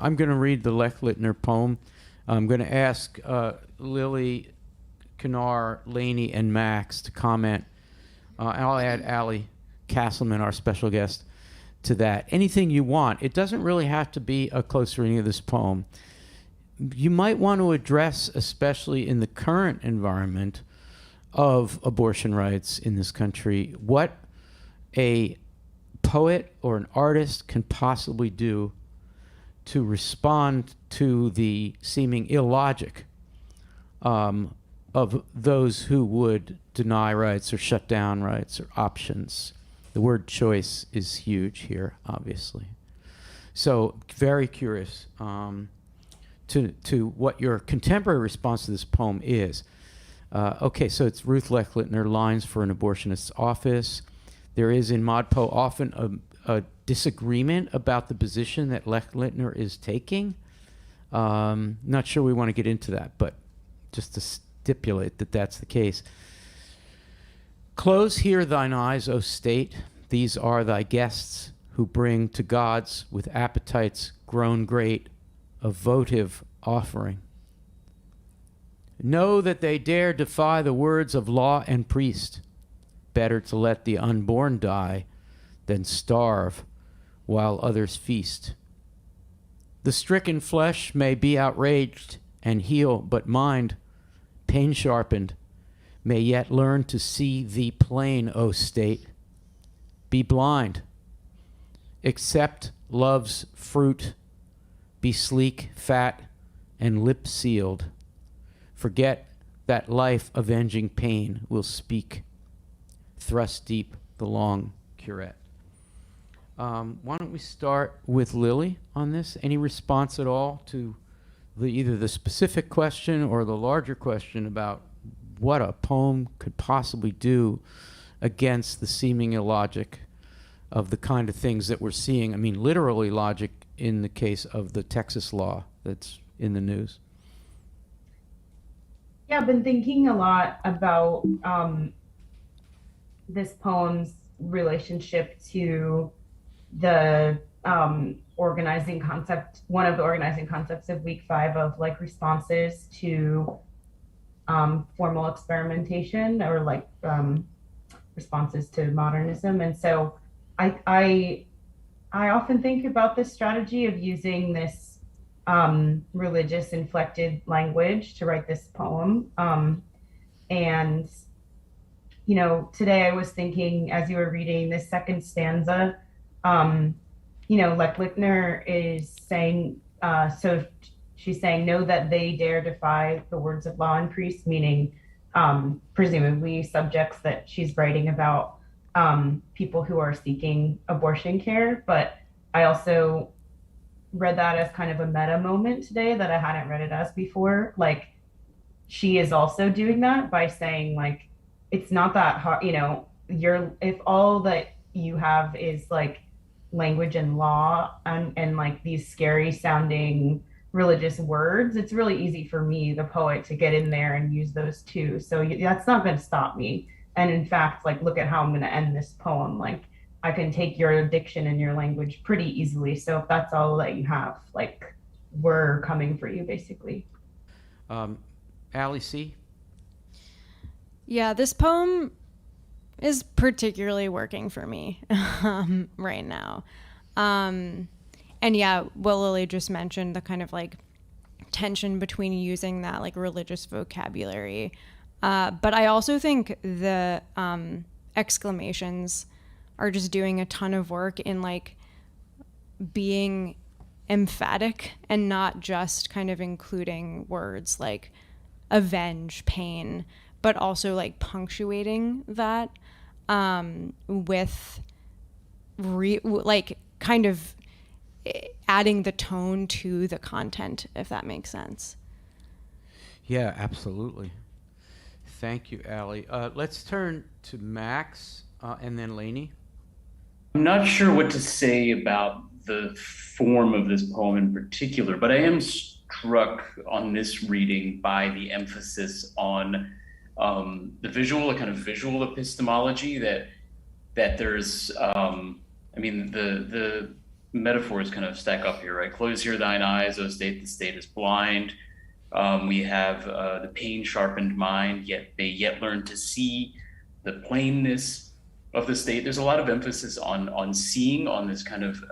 I'm going to read the Lechlitner poem. I'm going to ask Lily, Kanar, Laney, and Max to comment. And I'll add Allie Castleman, our special guest, to that. Anything you want. It doesn't really have to be a close reading of this poem. You might want to address, especially in the current environment of abortion rights in this country, what a poet or an artist can possibly do to respond to the seeming illogic of those who would deny rights or shut down rights or options. The word choice is huge here, obviously. So very curious to what your contemporary response to this poem is. Okay, so it's Ruth Lechlitner, Lines for an Abortionist's Office. There is in ModPo often a disagreement about the position that Lechlitner is taking. Not sure we want to get into that, but just to stipulate that that's the case. Close here thine eyes, O state. These are thy guests who bring to gods with appetites grown great a votive offering. Know that they dare defy the words of law and priest. Better to let the unborn die than starve while others feast. The stricken flesh may be outraged and heal, but mind, pain sharpened, may yet learn to see thee plain, O state. Be blind. Accept love's fruit. Be sleek, fat, and lip sealed. Forget that life avenging pain will speak. Thrust deep the long curette. Why don't we start with Lily on this? Any response at all to either the specific question or the larger question about what a poem could possibly do against the seeming illogic of the kind of things that we're seeing? I mean, literally logic in the case of the Texas law that's in the news. Yeah, I've been thinking a lot about this poem's relationship to the organizing concept, one of the organizing concepts of week 5 of like responses to formal experimentation or like responses to modernism. And so I often think about this strategy of using this religious inflected language to write this poem. And, you know, today I was thinking as you were reading this second stanza, you know, Lechlitner is saying, so she's saying, know that they dare defy the words of law and priest, meaning presumably subjects that she's writing about, people who are seeking abortion care. But I also read that as kind of a meta moment today that I hadn't read it as before. Like, she is also doing that by saying, like, it's not that hard, you know, if all that you have is like language and law and like these scary sounding religious words, it's really easy for me, the poet, to get in there and use those too. So that's not going to stop me. And in fact, like, look at how I'm going to end this poem. Like, I can take your diction and your language pretty easily. So if that's all that you have, like, we're coming for you, basically. Allie C? Yeah, this poem is particularly working for me right now. And yeah, what Lily just mentioned, the kind of like tension between using that like religious vocabulary. But I also think the exclamations are just doing a ton of work in like being emphatic and not just kind of including words like avenge, pain, but also like punctuating that with like kind of adding the tone to the content, if that makes sense. Yeah, absolutely. Thank you, Allie. Let's turn to Max and then Laney. I'm not sure what to say about the form of this poem in particular, but I am struck on this reading by the emphasis on the visual, a kind of visual epistemology that there's, I mean, the metaphors kind of stack up here, right? Close here thine eyes, O state, the state is blind. We have the pain sharpened mind, yet they yet learn to see the plainness of the state. There's a lot of emphasis on seeing, on this kind of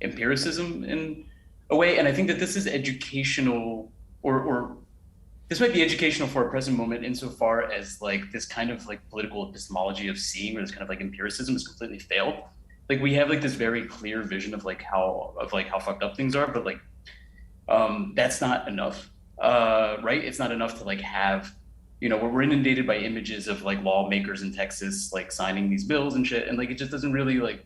empiricism in a way. And I think that this is educational, or this might be educational for a present moment insofar as like this kind of like political epistemology of seeing, or this kind of like empiricism has completely failed. Like we have like this very clear vision of like how fucked up things are, but like that's not enough, right? It's not enough to like have, we're inundated by images of like lawmakers in Texas like signing these bills and shit, and like it just doesn't really like.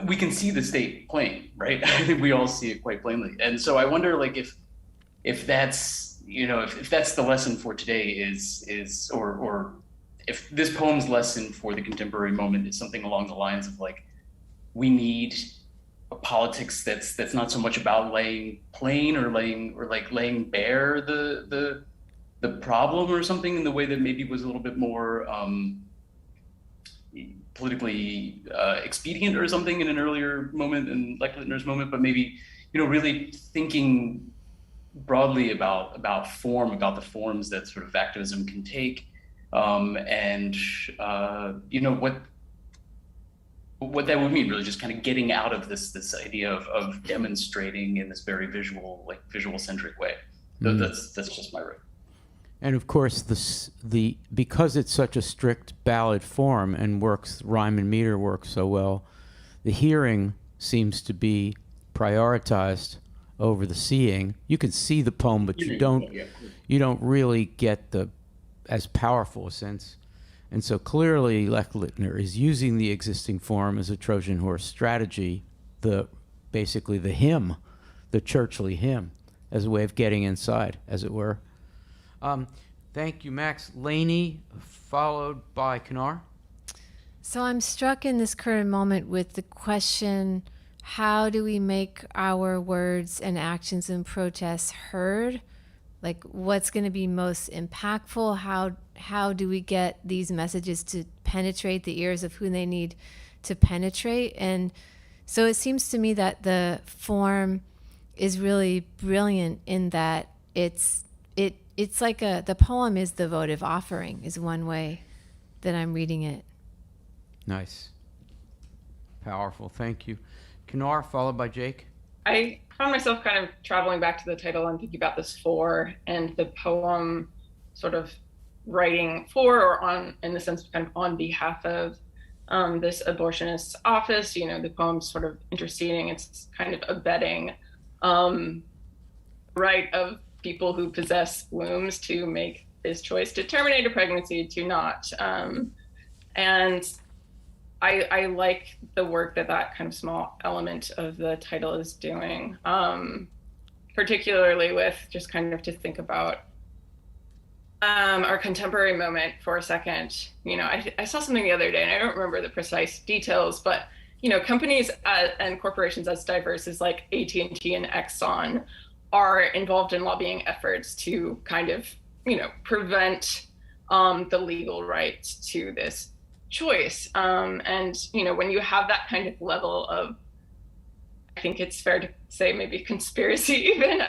We can see the state plain, right? I think we all see it quite plainly, and so I wonder like if that's if that's the lesson for today is or if this poem's lesson for the contemporary moment is something along the lines of like we need a politics that's not so much about laying plain or laying bare the problem or something in the way that maybe was a little bit more politically expedient or something in an earlier moment in Lechlitner's moment, but maybe really thinking broadly about form, about the forms that sort of activism can take, and what that would mean, really just kind of getting out of this idea of demonstrating in this very visual centric way. That's just my right. And of course, because it's such a strict ballad form and rhyme and meter works so well, the hearing seems to be prioritized over the seeing. You can see the poem, but you don't really get as powerful a sense. And so clearly Lechlitner is using the existing form as a Trojan horse strategy, basically the hymn, the churchly hymn, as a way of getting inside, as it were. Thank you, Max. Lainey, followed by Kanar. So I'm struck in this current moment with the question, how do we make our words and actions and protests heard? Like, what's going to be most impactful? How do we get these messages to penetrate the ears of who they need to penetrate? And so it seems to me that the form is really brilliant in that it's like the poem is the votive offering, is one way that I'm reading it. Nice. Powerful. Thank you. Kanar, followed by Jake. I found myself kind of traveling back to the title and thinking about this for, and the poem sort of writing for or on, in the sense of kind of on behalf of this abortionist's office. The poem's sort of interceding. It's kind of abetting right of people who possess wombs to make this choice to terminate a pregnancy, to not. And I like the work that kind of small element of the title is doing, particularly with just kind of to think about our contemporary moment for a second. I saw something the other day, and I don't remember the precise details, but companies and corporations as diverse as like AT&T and Exxon are involved in lobbying efforts to kind of, prevent the legal rights to this choice. And, when you have that kind of level of, I think it's fair to say maybe conspiracy even,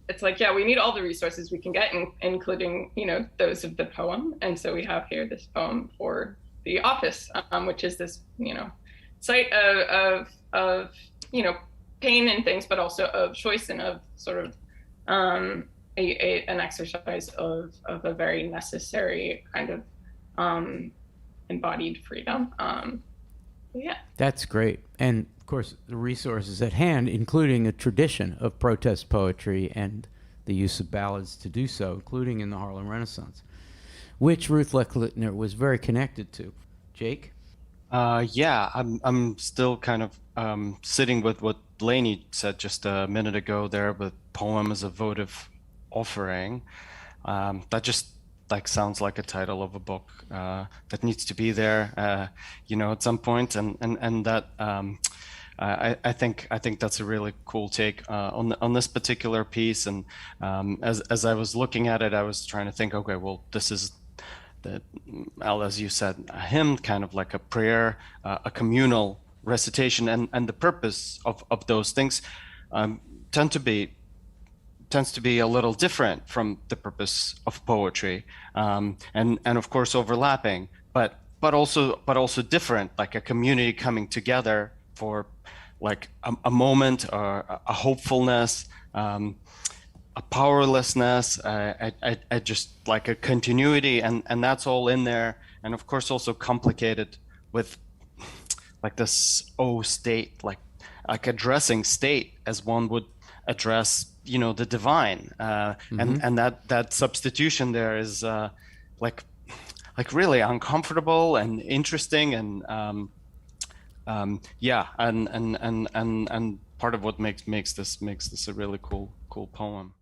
it's like, yeah, we need all the resources we can get, including, those of the poem. And so we have here this poem for the office, which is this, site of pain and things, but also of choice and of sort of an exercise of a very necessary kind of embodied freedom. Yeah. That's great. And of course, the resources at hand, including a tradition of protest poetry and the use of ballads to do so, including in the Harlem Renaissance, which Ruth Lechlitner was very connected to. Jake? Yeah, I'm still kind of sitting with what Lainey said just a minute ago there, but poem as a votive offering. That just sounds like a title of a book that needs to be there, at some point, and that I think that's a really cool take on this particular piece. And as I was looking at it, I was trying to think, okay, well, this is Al, as you said, a hymn, kind of like a prayer, a communal recitation, and the purpose of those things tends to be a little different from the purpose of poetry, and of course overlapping, but also different, like a community coming together for like a moment or a hopefulness, a powerlessness, just like a continuity, and that's all in there, and of course also complicated with like this state, like addressing state as one would address, the divine, and that substitution there is like really uncomfortable and interesting, and and part of what makes this a really cool poem.